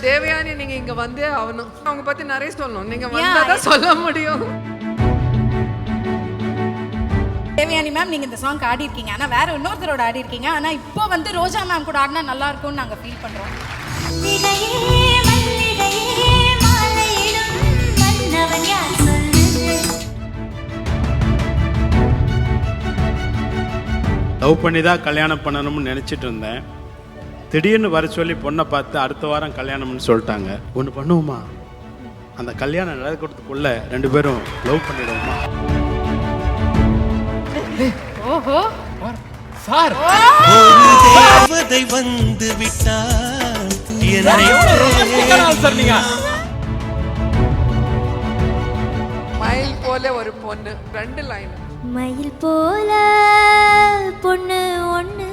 தேவயானி நீங்க இங்க வந்தே ஆகணும். அவங்க பத்தி நிறைய சொல்லணும். நீங்க வந்தாதான் சொல்ல முடியும். தேவயானி மேம் நீங்க இந்த சாங் ஆடி இருக்கீங்க, ஆனா வேற இன்னொருத்தரோட ஆடி இருக்கீங்க. ஆனா இப்போ வந்து ரோஜா மேம் கூட ஆடினா நல்லா இருக்கும்னு நாங்க ஃபீல் பண்றோம். லவ் பண்ணி தான் கல்யாணம் பண்ணணும்னு நினச்சிட்டு இருந்தேன். திடீர்னு வர சொல்லி பொண்ணை பார்த்து அடுத்த வாரம் கல்யாணம்னு சொல்லிட்டாங்க. ஒன்று பண்ணுவோமா, அந்த கல்யாணம் நடக்கிறதுக்குள்ள 2 பேரும் லவ் பண்ணிடுவோமா? ஓஹோ சார் தேவதை வந்து விட்டால் சார் நீங்க மயில் போல ஒரு பொண்ணு 2 லைன். மயில் போல பொண்ணு ஒண்ணு.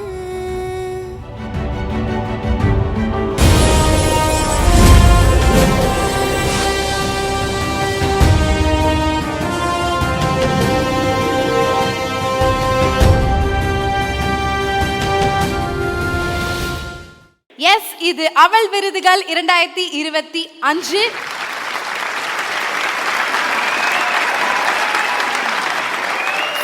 எஸ், இது அவள் விருதுகள் 2025.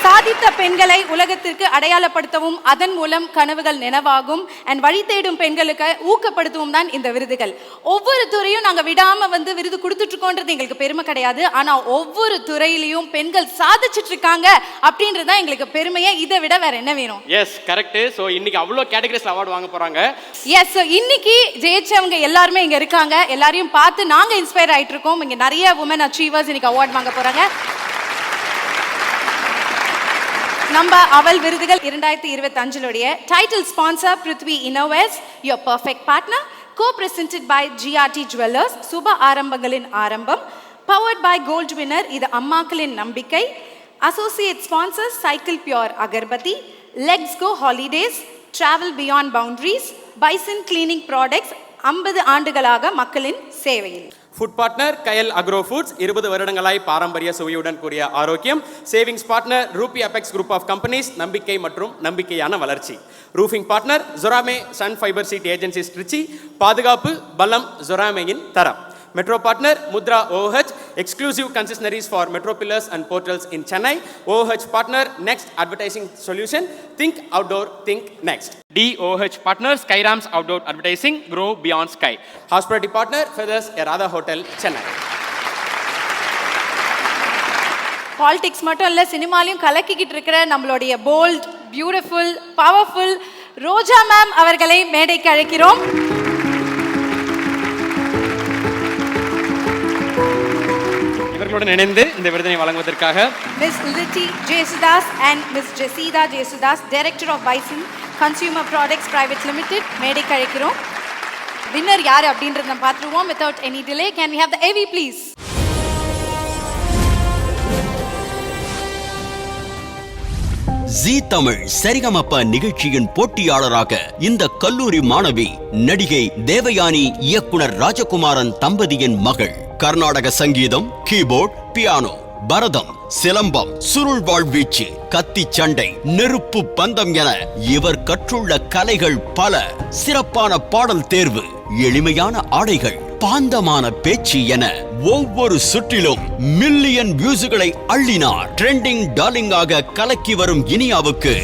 சாதித்த பெண்களை உலகத்திற்கு அடையாளப்படுத்தவும் அதன் மூலம் கனவுகள் நினைவாகும் அண்ட் வழி தேடும் பெண்களுக்கு ஊக்கப்படுத்தவும் தான் இந்த விருதுகள். ஒவ்வொரு துறையும் நாங்கள் விடாம வந்து விருது கொடுத்துட்டு இருக்கோன்றது எங்களுக்கு பெருமை கிடையாது. ஆனா ஒவ்வொரு துறையிலையும் பெண்கள் சாதிச்சுட்டு இருக்காங்க அப்படின்றது தான் எங்களுக்கு பெருமையே. இதை விட வேற என்ன வேணும்? Yes correct. ஸோ இன்னைக்கு அவ்வளோ கேட்டகரிஸ் அவார்டு வாங்க போறாங்க. எஸ், ஸோ இன்னைக்கு ஜெயிச்சவங்க எல்லாருமே இங்க இருக்காங்க. எல்லாரையும் பார்த்து நாங்க இன்ஸ்பயர் ஆயிட்டு இருக்கோம். இங்க நிறைய உமன் அச்சீவர்ஸ் இன்னைக்கு அவார்ட் வாங்க போறாங்க. நம்ம அவள் விருதுகள் 2025 title sponsor Prithvi Innovares, your perfect partner, co-presented by GRT Jewelers, சுப ஆரம்பங்களின் ஆரம்பம், பவர்ட் பை கோல்ட் வின்னர், இது அம்மாக்களின் நம்பிக்கை, associate sponsors cycle pure agarbatti, let's go holidays, travel beyond boundaries, Bison cleaning products, 50 ஆண்டுகளாக மக்களின் சேவையில். Food partner Kayal agro foods, 20 வருடங்களாய் பாரம்பரிய சுவையுடன் கூடிய ஆரோக்கியம். Savings partner Ruby Apex group of companies, நம்பிக்கை மற்றும் நம்பிக்கையான வளர்ச்சி. Roofing partner ஜொராமே sun fibre sheet agencies Trichy, பாதுகாப்பு பலம் ஜொராமேயின் தரம். Metro partner Mudra OOH, exclusive concessionaires for metro pillars and portals in Chennai. OOH partner next advertising solution, think outdoor think next. DOH partner Skyrams Outdoor Advertising, Grow Beyond Sky. Hospitality partner Feathers Radha Hotel, Chennai. Politics மட்டும் இல்லை, சினிமாலையும் கலக்கிக்கிட்டு இருக்கிற நம்மளுடைய bolt, beautiful, powerful ரோஜா ma'am அவர்களை மேடைக்கு அழைக்கிறோம். இவர்களுடன் இணைந்து இந்த விருதினை வழங்குவதற்காக Miss Liti Jesudas and Miss Jesida Jesudas, Director of Bison Consumer Products Private Limited, மேடைக்கு அழைக்கிறோம். வின்னர் யார் அப்படின்றத நம்ம பார்த்துருவோம். Without any delay, can we have the AV please? ஜீ தமிழ் சரிகமப்ப நிகழ்ச்சியின் போட்டியாளராக இந்த கல்லூரி மாணவி நடிகை தேவயானி இயக்குனர் ராஜகுமாரன் தம்பதியின் மகள். கர்நாடக சங்கீதம், கீபோர்ட், பியானோ, பரதம், சிலம்பம், சுருள் வாழ்வீச்சு, கத்தி சண்டை, நெருப்பு பந்தம் என இவர் கற்றுள்ள கலைகள் பல. சிறப்பான பாடல் தேர்வு, எளிமையான ஆடைகள், பாந்தமான பேச்சு என ஒவ்வொரு சுற்றிலும் மில்லியன் வியூஸ்களை அள்ளினார். ட்ரெண்டிங் டார்லிங்காக கலக்கி வரும் இனியாவுக்கு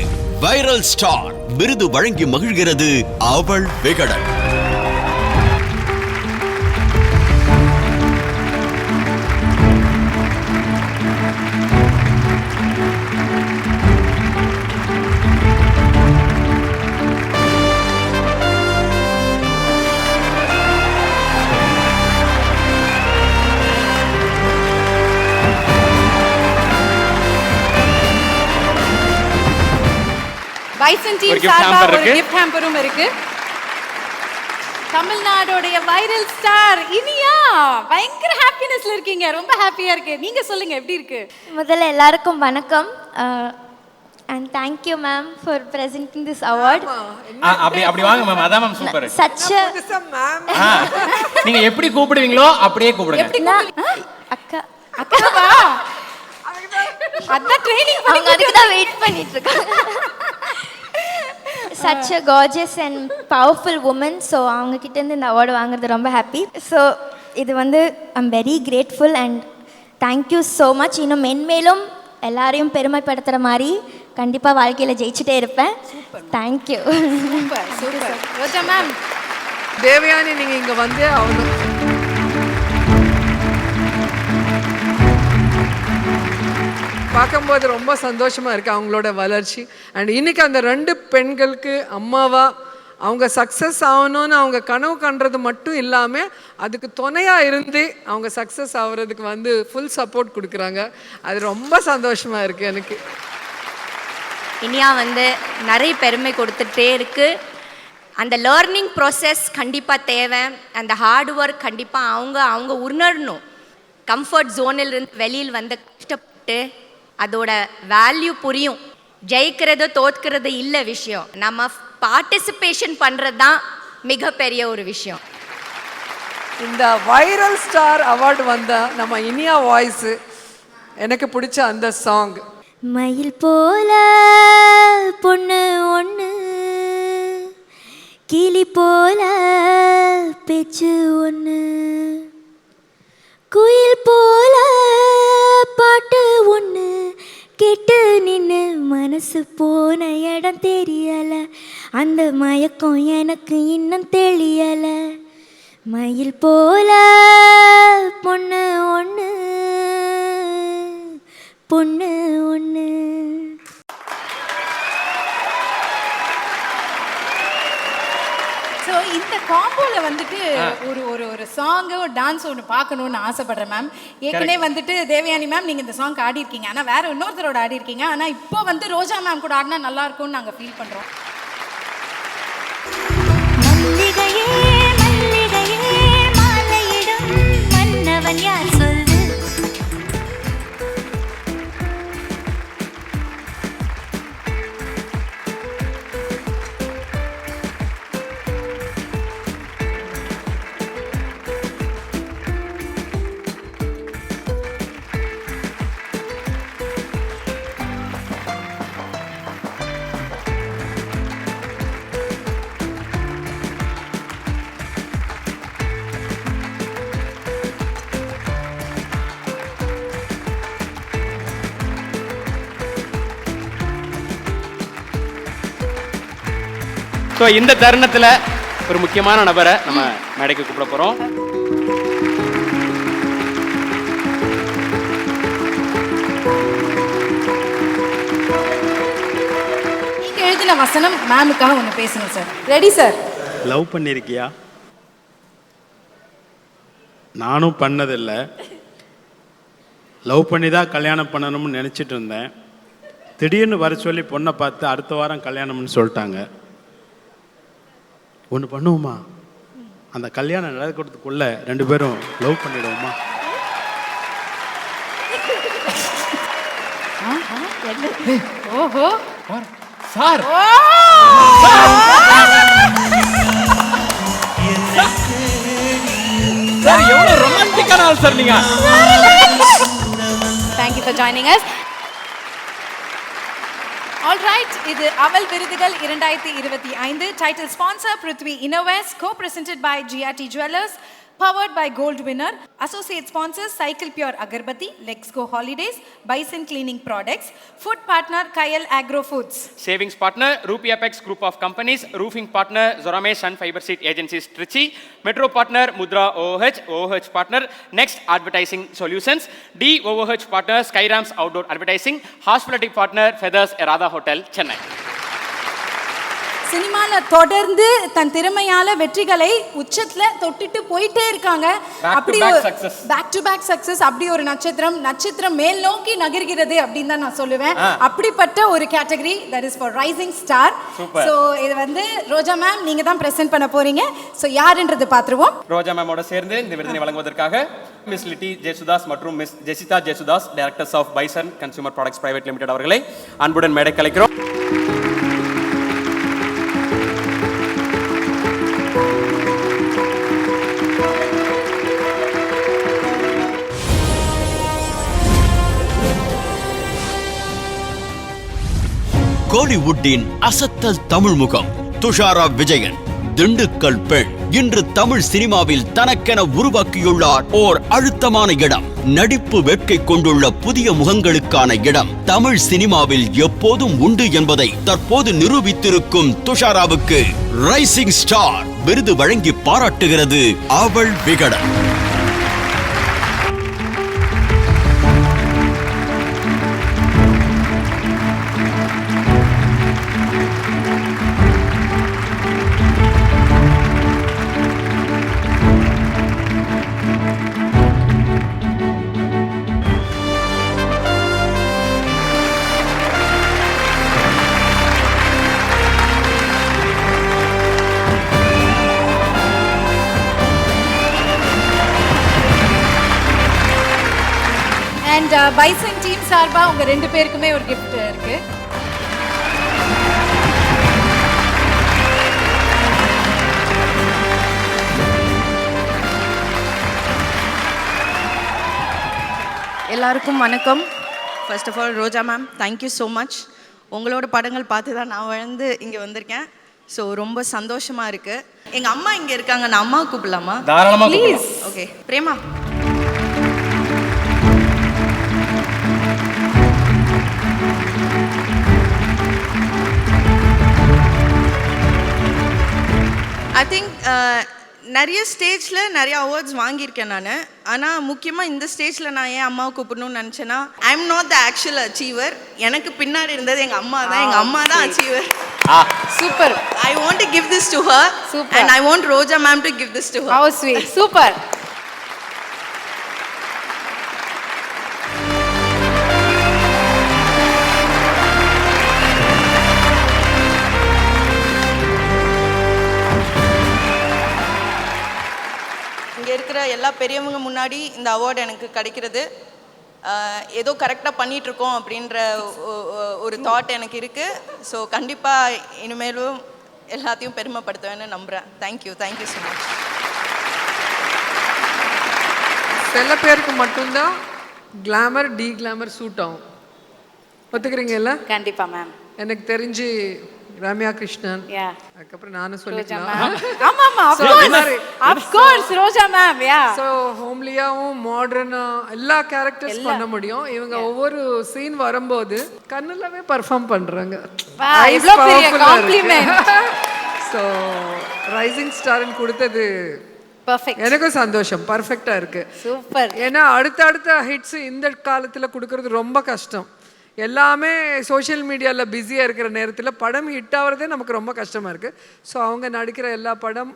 வைரல் ஸ்டார் விருது வழங்கி மகிழ்கிறது அவள் விகடன். பைசன் டீம் சார்பா ஒரு gift hamper-ம் இருக்கு. தமிழ்நாடோடைய வைரல் ஸ்டார் இனியா பயங்கர ஹாப்பினஸ்ல இருக்கீங்க, ரொம்ப ஹாப்பியா இருக்கு. நீங்க சொல்லுங்க எப்படி இருக்கு? முதல்ல எல்லாருக்கும் வணக்கம். And thank you ma'am for presenting this award. அப்படி வாங்க மேம். அதான் மேம் சூப்பர். Such a நீங்க எப்படி கூப்பிடுவீங்களோ அப்படியே கூப்பிடுங்க. அக்கா அக்காவா? அதான் ட்ரெய்னிங் அவங்க அதுக்கு தான் வெயிட் பண்ணிட்டு இருக்காங்க. such a gorgeous and powerful woman. So அவங்கக்கிட்டேருந்து இந்த அவார்டு வாங்குறது ரொம்ப ஹாப்பி. ஸோ இது வந்து I'm very grateful and thank you so much. இன்னும் மென்மேலும் எல்லாரையும் பெருமைப்படுத்துகிற மாதிரி கண்டிப்பாக வாழ்க்கையில் ஜெயிச்சுட்டே இருப்பேன். Thank you. Super super. Roja ma'am, Devayani நீங்கள் இங்கே வந்தே ஆகணும். பார்க்கும்போது ரொம்ப சந்தோஷமாக இருக்குது அவங்களோட வளர்ச்சி. அண்ட் இன்றைக்கி அந்த 2 பெண்களுக்கு அம்மாவாக அவங்க சக்ஸஸ் ஆகணும்னு அவங்க கனவு கண்டுறது மட்டும் இல்லாமல் அதுக்கு துணையாக இருந்து அவங்க சக்ஸஸ் ஆகிறதுக்கு வந்து ஃபுல் சப்போர்ட் கொடுக்குறாங்க. அது ரொம்ப சந்தோஷமாக இருக்குது எனக்கு. இனியா வந்து நிறைய பெருமை கொடுத்துட்டே இருக்கு. அந்த லேர்னிங் ப்ராசஸ் கண்டிப்பாக தேவை. அந்த ஹார்ட் ஒர்க் கண்டிப்பாக அவங்க உணரணும். கம்ஃபர்ட் ஜோனில் இருந்து வெளியில் வந்து கஷ்டப்பட்டு அதோட வேல்யூ புரியும். ஜெயிக்கிறது தோற்கிறது இல்லை விஷயம், நம்ம பார்ட்டிசிபேஷன் பண்ணுறது தான் மிகப்பெரிய ஒரு விஷயம். இந்த வைரல் ஸ்டார் அவார்டு வந்தால் நம்ம இனியா வாய்ஸு எனக்கு பிடிச்ச அந்த சாங். மயில் போல பொண்ணு ஒன்று, கிளி போல பேச்சு ஒன்று, குயில் போல பாட்டு ஒன்று, கேட்டு நின்று மனசு போன இடம் தெரியல, அந்த மயக்கம் எனக்கு இன்னும் தெரியல. மயில் போல பொண்ணு ஒன்று, பொண்ணு ஒன்று. ஸோ இந்த காம்போவில் வந்துட்டு ஒரு ஒரு ஒரு சாங்கு ஒரு டான்ஸ் ஒன்று பார்க்கணுன்னு ஆசைப்படுறேன் மேம். ஏற்கனவே வந்துட்டு தேவயானி மேம் நீங்கள் இந்த சாங் ஆடி இருக்கீங்க, ஆனால் வேற இன்னொருத்தரோட ஆடி இருக்கீங்க. ஆனால் இப்போ வந்து ரோஜா மேம் கூட ஆடினா நல்லா இருக்கும்னு நாங்கள் ஃபீல் பண்ணுறோம். மல்லிகையே மல்லிகையே மாலையிடும் மன்னவன் யார் சொல்லு. ஸோ இந்த தருணத்தில் ஒரு முக்கியமான நபரை நம்ம மேடைக்கு கூப்பிட போகிறோம். நீங்கள் எழுதின வசனம் மேமுக்காக ஒன்று பேசணும் சார். Ready sir? லவ் பண்ணியிருக்கியா? நானும் பண்ணதில்லை. லவ் பண்ணி தான் கல்யாணம் பண்ணணும்னு நினச்சிட்டு இருந்தேன். திடீர்னு வர சொல்லி பொண்ணை பார்த்து அடுத்த வாரம் கல்யாணம்னு சொல்லிட்டாங்க. ஒன்று பண்ணுவோமா? அந்த கல்யாணம் நடக்கிறதுக்குள்ள 2 பேரும் லவ் பண்ணிடுவோமா? ஓஹோ சார், சார் எவ்வளவு ரொமான்டிக்கான ஆள் சார் நீங்க. Thank you for joining us. Alright, இது அவல் விருதுகள் 2025. Title sponsor Prithvi Innovares, co-presented by GRT Jewellers, powered by Gold Winner. Associate sponsors Cycle Pure Agarbatti, Let's Go Holidays, Bison Cleaning Products. Food partner Kayal Agro Foods. Savings partner Rupi Apex Group of Companies. Roofing partner Zorame Sun Fiber Seat Agencies Trichy. Metro partner Mudra OOH. OOH partner Next Advertising Solutions. DOOH partner Skyrams Outdoor Advertising. Hospitality partner Feathers Erada Hotel, Chennai. சினிமாவில் தொடர்ந்து தன் திறமையால வெற்றிகளை உச்சத்தில் தொட்டுட்டு போயிட்டே இருக்காங்க. அப்படி back to back success. அப்படி ஒரு நட்சத்திரம் மேல் நோக்கி நகர்கிறது அப்படின்னு தான் நான் சொல்லுவேன். அப்படிப்பட்ட ஒரு category that is for rising star. So இது வந்து ரோஜா மேம் நீங்க தான் பிரசன்ட் பண்ண போறீங்க. ஸோ யாருன்றது பார்த்துருவோம். ரோஜா மேமோட சேர்ந்து இந்த விருதினை வழங்குவதற்காக மிஸ் லிட்டி ஜெயசுதாஸ் மற்றும் miss Jesitha Jayasudhas, directors of Bison consumer products private limited அவர்களை அன்புடன் மேடை கலைக்கிறோம். கோலிவுட்டின் அசத்தல் தமிழ் முகம் துஷாரா விஜயன், திண்டுக்கல் பெண், இன்று தமிழ் சினிமாவில் தனக்கென உருவாக்கியுள்ளார் ஓர் அழுத்தமான இடம். நடிப்பு வேட்கை கொண்டுள்ள புதிய முகங்களுக்கான இடம் தமிழ் சினிமாவில் எப்போதும் உண்டு என்பதை தற்போது நிரூபித்திருக்கும் துஷாராவுக்கு ரைசிங் ஸ்டார் விருது வழங்கி பாராட்டுகிறது அவள் விகடன். அண்ட் பைசன் டீம் சார்பா உங்க 2 பேருக்குமே ஒரு gift இருக்கு. எல்லாருக்கும் வணக்கம். First of all Roja ma'am, thank you so much. உங்களோட படங்கள் பார்த்து தான் நான் வளர்ந்து இங்கே வந்திருக்கேன். ஸோ ரொம்ப சந்தோஷமாக இருக்குது. எங்கள் அம்மா இங்கே இருக்காங்க, நான் அம்மா கூப்பிடலாமா? தாராளமாக please. Okay Prema. I think நிறைய ஸ்டேஜில் நிறைய அவார்ட்ஸ் வாங்கியிருக்கேன் நான். ஆனால் முக்கியமாக இந்த ஸ்டேஜில் நான் ஏன் அம்மாவை கூப்பிடணும்னு நினச்சேன்னா, I am not the actual achiever. எனக்கு பின்னாடி இருந்தது எங்கள் அம்மா தான். எங்கள் அம்மா தான் achiever. Super. I want to give this to her. Super. And I want Roja ma'am to give this to her. How sweet. Super. இங்கே இருக்கிற எல்லா பெரியவங்க முன்னாடி இந்த அவார்டு எனக்கு கிடைக்கிறது ஏதோ கரெக்டாக பண்ணிகிட்ருக்கோம் அப்படின்ற ஒரு தாட் எனக்கு இருக்குது. ஸோ கண்டிப்பாக இனிமேலும் எல்லாத்தையும் பெருமைப்படுத்துவேன்னு நம்புகிறேன். Thank you so much. சில பேருக்கு மட்டும்தான் கிளாமர் டி கிளாமர் சூட் ஆகும். ஒத்துக்கிறீங்கல்ல? கண்டிப்பா மேம். எனக்கு தெரிஞ்சு ரம்யா கிருஷ்ணன், Yeah. அதுக்கப்புறம் நானும் சொல்லிக்கலாம். ஆமா ஆமா, of course Roja ma'am. Yeah. So ஹோம்லியாவும் மாடர்னா எல்லா கேரக்டர்ஸ் பண்ண முடியும். இவங்க ஒவ்வொரு சீன் வரும்போது கண்ணுலவே பெர்ஃபார்ம் பண்றாங்க. இவ்ளோ பெரிய காம்ப்ளிமென்ட். சோ ரைசிங் ஸ்டார்னு கொடுத்தது பெர்ஃபெக்ட். எனக்கும் சந்தோஷம். பர்ஃபெக்ட்டா இருக்கு. சூப்பர். ஏன்னா அடுத்த ஹிட்ஸ் இந்த காலத்துல கொடுக்கறது ரொம்ப கஷ்டம். எல்லாமே சோஷியல் மீடியாவில் பிஸியாக இருக்கிற நேரத்தில் படம் ஹிட் ஆகிறதே நமக்கு ரொம்ப கஷ்டமாக இருக்குது. ஸோ அவங்க நடிக்கிற எல்லா படம்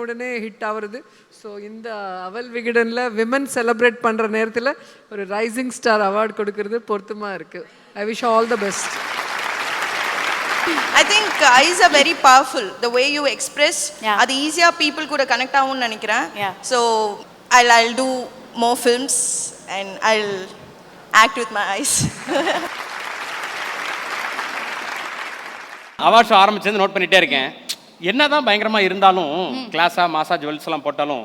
உடனே ஹிட் ஆகிறது. ஸோ இந்த அவள் விகடனில் விமன் செலிப்ரேட் பண்ணுற நேரத்தில் ஒரு ரைசிங் ஸ்டார் அவார்டு கொடுக்கறது பொருத்தமாக இருக்குது. I wish all the best. I think eyes are very powerful. The way you express, அது ஈஸியாக பீப்புள் கூட கனெக்ட் ஆகும்னு நினைக்கிறேன். So I'll do more films and I'll act with my eyes. Award show ஆரம்பிச்சது note பண்ணிட்டே இருக்கேன். என்னதான் பயங்கரமா இருந்தாலும் கிளாஸா மாசா ஜுவல்ஸ் எல்லாம் போட்டாலும்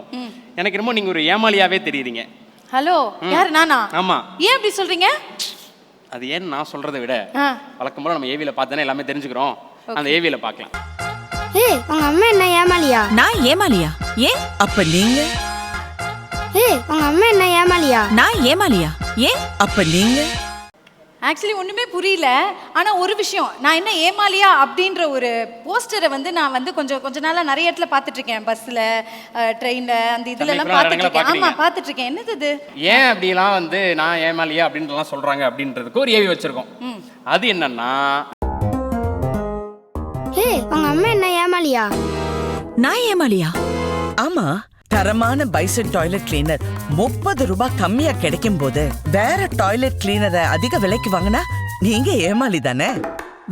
எனக்கு என்னமோ நீங்க ஒரு ஏமாளியாவே தெரியுறீங்க. ஹலோ, யார் நானா? ஆமா. ஏன் அப்படி சொல்றீங்க? அது ஏன் நான் சொல்றதை விட வழக்கம் போல நம்ம ஏவில பார்த்தா எல்லாமே தெரிஞ்சுக்கிறோம். அந்த ஏவில பார்க்கலாம். ஏய், உங்க அம்மா என்ன ஏமாலியா? நான் ஏமாலியா? ஏன்? அப்ப நீங்க? ஏய், உங்க அம்மா என்ன ஏமாலியா? நான் ஏமாலியா? ஏன்? அப்ப நீங்க? ஆக்சுவலி ஒண்ணுமே புரியல. ஆனா ஒரு விஷயம், நான் என்ன ஏமாலியா அப்படின்ற ஒரு போஸ்டரை வந்து நான் வந்து கொஞ்ச நாளா நிறைய இடத்துல பார்த்துட்டு இருக்கேன். பஸ்ல, ட்ரெயின்ல, அந்த இதுல எல்லாம் பார்த்துட்டு இருக்கேன். ஆமா, பார்த்துட்டு இருக்கேன். என்னது இது? ஏன் அப்படிலாம் வந்து நான் ஏமாலியா அப்படின்றலாம் சொல்றாங்க அப்படின்றதுக்கு ஒரு ஏவி வச்சிருக்கோம். அது என்னன்னா, ஏய், உங்க அம்மா என்ன ஏமாலியா? நான் ஏமாலியா? ஆமா, தரமான பைசன் டாய்லெட் கிளீனர் 30 ரூபாய் கம்மியா கிடைக்கும் போது வேற டாய்லெட் கிளீனரை அதிக விலைக்கு வாங்கினா நீங்க ஏமாளி தானே.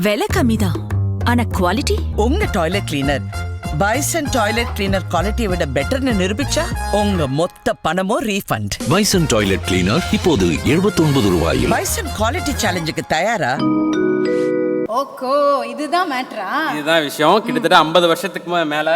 விலை கம்மிதான், ஆனா குவாலிட்டி. உங்க toilet cleaner bison toilet cleaner குவாலிட்டியை விட பெட்டர்னு நிரூபிச்சா உங்க மொத்த பணமும் ரீஃபண்ட். பைசன் டாய்லெட் கிளீனர் இப்போது 79 ரூபாயில். பைசன் குவாலிட்டி சேலஞ்சுக்கு தயாரா? ஓகோ, இதுதான் மேட்ரா? இதுதான் விஷயம். கிட்டத்தட்ட 50 வருஷத்துக்கு மேல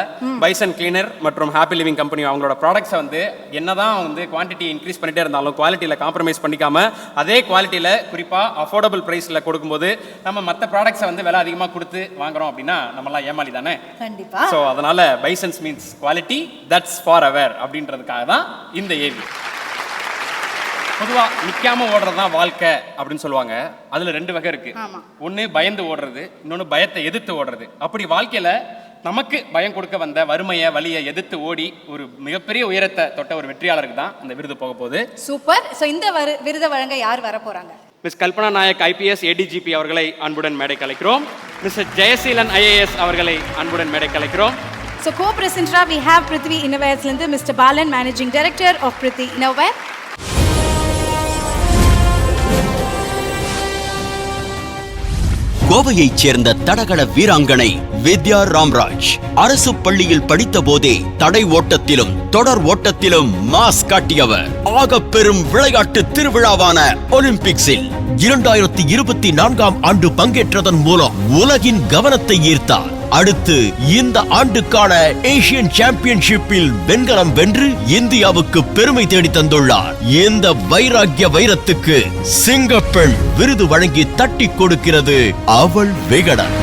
பைசன் கிளீனர் மற்றும் ஹாப்பி லிவிங் கம்பெனி அவங்களோட ப்ராடக்ட்ஸை வந்து என்னதான் வந்து குவான்டிட்டி இன்க்ரீஸ் பண்ணிட்டே இருந்தாலும் குவாலிட்டியில் காம்ப்ரமைஸ் பண்ணிக்காம அதே குவாலிட்டியில் குறிப்பாக அஃபோர்டபுள் ப்ரைஸில் கொடுக்கும்போது நம்ம மற்ற ப்ராடக்ட்ஸை வந்து விலை அதிகமாக கொடுத்து வாங்குறோம் அப்படின்னா நம்மளாம் ஏமாளி தானே. கண்டிப்பா. ஸோ அதனால bisons means quality, that's for ever அப்படின்றதுக்காக தான் இந்த ஏவி. பொதுவாக நிற்காம ஓடுறது தான் வாழ்க்கை அப்படின்னு சொல்லுவாங்க. அதில் 2 வகை இருக்கு. ஒன்று பயந்து ஓடுறது, இன்னொன்று பயத்தை எதிர்த்து ஓடுறது. அப்படி வாழ்க்கையில் நமக்கு பயம் கொடுக்க வந்த வறுமையை வலியை எதிர்த்து ஓடி ஒரு மிகப்பெரிய உயரத்தை தொட்ட ஒரு வெற்றியாளருக்கு தான் அந்த விருது போக போகுது. சூப்பர். ஸோ இந்த விருதை வழங்க யார் வர போறாங்க? Miss Kalpana Nayak IPS ADGP அவர்களை அன்புடன் மேடை கலைக்கிறோம். மிஸ்டர் ஜெயசீலன் IAS அவர்களை அன்புடன் மேடை கலைக்கிறோம். So co-presenter we have Prithvi Innovaresலேருந்து mister Balan, managing director of Prithvi Innovare. கோவையைச் சேர்ந்த தடகள வீராங்கனை வித்யா ராம்ராஜ் அரசு பள்ளியில் படித்த போதே தடை ஓட்டத்திலும் தொடர் ஓட்டத்திலும் மாஸ் காட்டியவர். ஆக பெரும் விளையாட்டு திருவிழாவான ஒலிம்பிக்ஸில் 2024ஆம் ஆண்டு பங்கேற்றதன் மூலம் உலகின் கவனத்தை ஈர்த்தார். அடுத்து இந்த ஆண்டுக்கான ஏசியன் சாம்பியன்ஷிப்பில் வெண்கலம் வென்று இந்தியாவுக்கு பெருமை தேடி தந்துள்ளார். இந்த வைராக்கிய வைரத்துக்கு சிங்கப்பெண் விருது வழங்கி தட்டி கொடுக்கிறது அவள் விகடன்.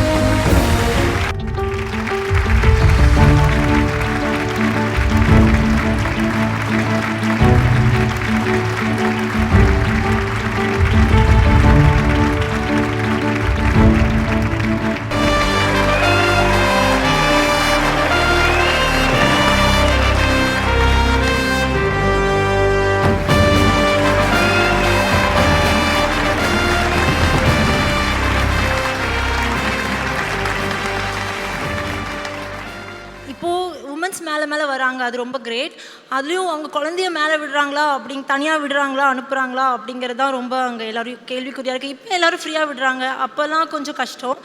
மேலே வராங்க, அது ரொம்ப கிரேட். அதுலேயும் அவங்க குழந்தைய மேலே விடுறாங்களா அப்படிங்க, தனியாக விடுறாங்களா அனுப்புகிறாங்களா அப்படிங்கிறது தான் ரொம்ப அங்கே எல்லோரும் கேள்விக்குறியாக இருக்குது. இப்போ எல்லோரும் ஃப்ரீயாக விடுறாங்க, அப்போல்லாம் கொஞ்சம் கஷ்டம்.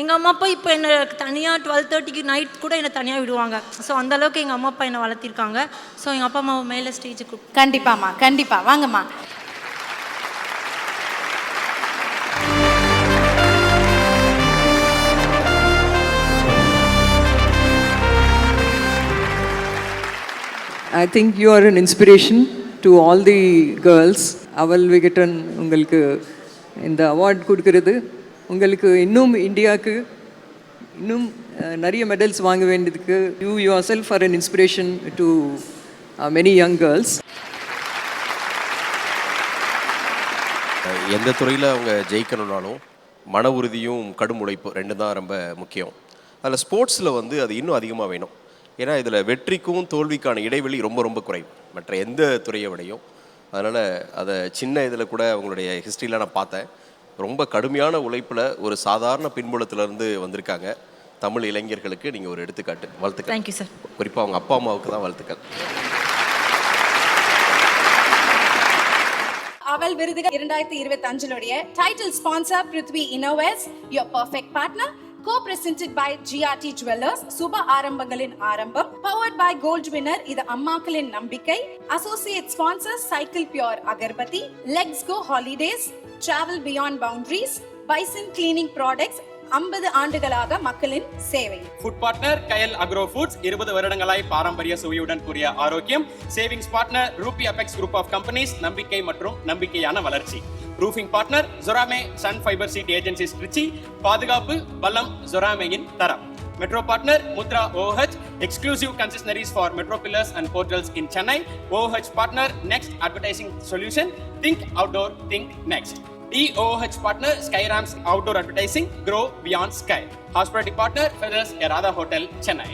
எங்கள் அம்மா அப்பா இப்போ என்னை தனியாக 12:30க்கு நைட் கூட என்னை தனியாக விடுவாங்க. ஸோ அந்தளவுக்கு எங்கள் அம்மா அப்பா என்னை வளர்த்திருக்காங்க. ஸோ எங்கள் அப்பா அம்மாவை மேலே ஸ்டேஜுக்கு கண்டிப்பாம்மா, கண்டிப்பாக வாங்கம்மா. I think you are an inspiration to all the girls. அவள் விகடன் உங்களுக்கு இந்த அவார்ட் கொடுக்கறது உங்களுக்கு இன்னும் இந்தியாவுக்கு இன்னும் நிறைய மெடல்ஸ் வாங்க வேண்டியதுக்கு you yourself are an inspiration to many young girls. எந்த துறையில் அவங்க ஜெயிக்கணும்னாலும் மன உறுதியும் கடும் உழைப்பு 2 தான் ரொம்ப முக்கியம். அதில் ஸ்போர்ட்ஸில் வந்து அது இன்னும் அதிகமாக வேணும். ஏன்னா இதில் வெற்றிக்கும் தோல்விக்கான இடைவெளி ரொம்ப ரொம்ப குறைவு மற்ற எந்த துறையை விடையும். அதனால் அதை சின்ன இதில் கூட அவங்களுடைய ஹிஸ்ட்ரியில் நான் பார்த்தேன். ரொம்ப கடுமையான உழைப்பில் ஒரு சாதாரண பின்புலத்திலேருந்து வந்திருக்காங்க. தமிழ் இளைஞர்களுக்கு நீங்கள் ஒரு எடுத்துக்காட்டு. வாழ்த்துக்கள். Thank you sir. குறிப்பாக அவங்க அப்பா அம்மாவுக்கு தான் வாழ்த்துக்கள். அவள் விருதுகள் 2025 title sponsor Prithvi Innovares, your perfect partner. Co-presented by GRT Jewellers, சுப ஆரம்பங்களின் ஆரம்பம். Powered by Gold Winner, இது அம்மாக்களின் நம்பிக்கை. Associate sponsors Cycle Pure Agarbatti, Let's Go Holidays, Travel Beyond Boundaries, Bison Cleaning Products, 50 ஆண்டுகளாக மக்களின் சேவை. Food partner Kayal agro foods 20 வருடங்களாய் பாரம்பரிய சுவையுடன் கூடிய ஆரோக்கியம். Savings partner Ruby Apex group of companies, நம்பிக்கை மற்றும் நம்பிக்கையான வளர்ச்சி. Roofing partner ஜொராமே sun fibre sheet agencies Trichy, பாதுகாப்பு பலம் ஜொராமேயின் தரம். Metro partner Mudra OH, exclusive concessionaires for metro pillars and portals in Chennai. OH partner next advertising solution, think outdoor think next. EOH partner Skyrams Outdoor Advertising, Grow Beyond Sky. Hospitality partner Feathers Erada Hotel, Chennai.